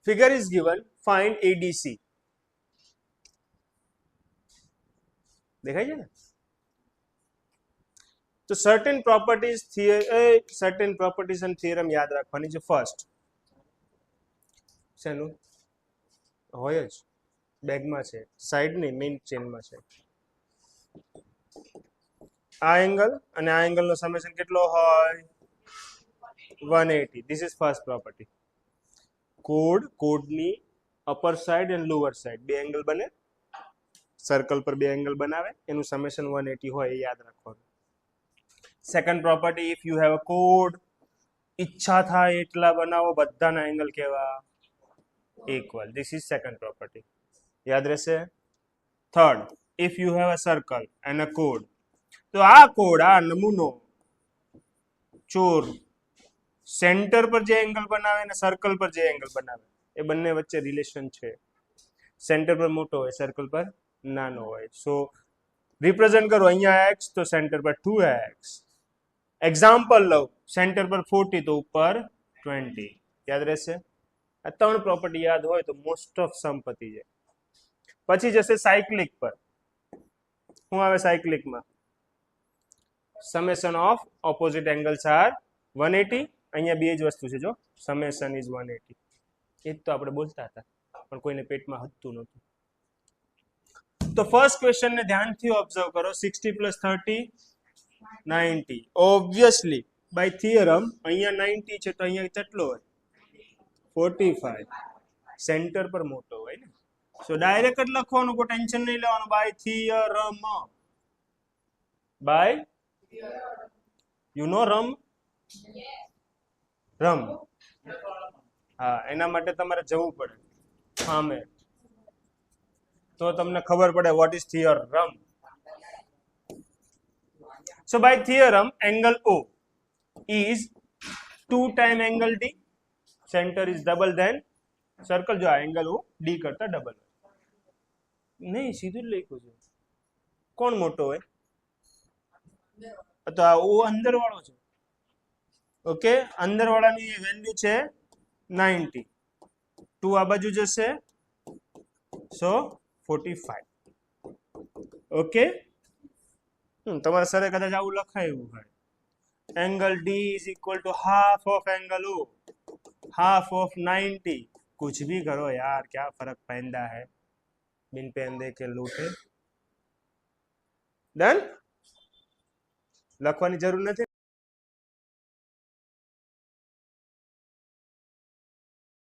figure is given, find ADC. દેખાય છે ને? તો certain properties and theorem યાદ રાખવાની છે. ફર્સ્ટ શેનું હોય જ બેગમાં છે, સાઈડ ની મેઇન ચેનમાં છે. આ એંગલ અને આ એંગલનો સમેશન કેટલો હોય? 180. This is first property. કોડની upper side and lower side બે એંગલ બને, સર્કલ પર બે એંગલ બનાવે, એનું સમેશન 180 હોય એ યાદ રાખવાનું. Second property, if you have a code, ઈચ્છા થાય એટલા બનાવો, બધાના એંગલ કેવા? Equal. This is second property. યાદ રહેશે. Third, if you have a circle and a code, તો આ કોડ, આ નમૂનો ચોર સેન્ટર પર જે એંગલ બનાવે અને સર્કલ પર જે એંગલ બનાવે એ બંને વચ્ચે રિલેશન છે. સેન્ટર પર મોટો હોય, સર્કલ પર નાનો હોય. સો રિપ્રેઝન્ટ કરો અહીંયા x તો સેન્ટર પર 2x. એક્ઝામ્પલ લઉં, સેન્ટર પર 40 તો ઉપર 20. યાદ રહેશે. આ ત્રણ પ્રોપર્ટી યાદ હોય તો મોસ્ટ ઓફ સમ પતી જાય. પછી જશે સાયક્લિક પર. શું આવે સાયક્લિકમાં? Summation of opposite angles are 180. અહીંયા બે જ વસ્તુ છે, જો સમેશન ઇઝ 180. એ જ તો આપણે બોલતા હતા પણ કોઈને પેટમાં હતું નહોતું. તો ફર્સ્ટ ક્વેશ્ચન ને ધ્યાનથી ઓબ્ઝર્વ કરો. 60 + 30 90. ઓબ્વિયસલી બાય થિયરમ અહીંયા 90 છે તો અહીંયા કેટલો હોય? 45. સેન્ટર પર મોટો હોય ને, સો ડાયરેક્ટ જ લખવાનું, કોઈ ટેન્શન નહીં લેવાનું. By theorem. By you know રમ હા, એના માટે તમારે જવું પડે સામે, તો તમને ખબર પડે what is theorem. So by theorem angle O is 2 time angle D. Centre is double than circle. જો આ એંગલ O D કરતા ડબલ હોય. નહીં, સીધું જ લખ્યું છે. કોણ મોટો હોય? તો આ O અંદર વાળો છે. ઓકે, અંદર વાળાની વેલ્યુ છે 90. 2 આ બાજુ જશે, સો 45. ઓકે, તમારા સરે કદાચ આવું લખાયું હોય, angle D is equal to half of angle O, half of 90. कुछ भी करो यार, क्या फर्क पैदा है, बिन पेंदे के लूटे. डन. લખવાની જરૂર નથી.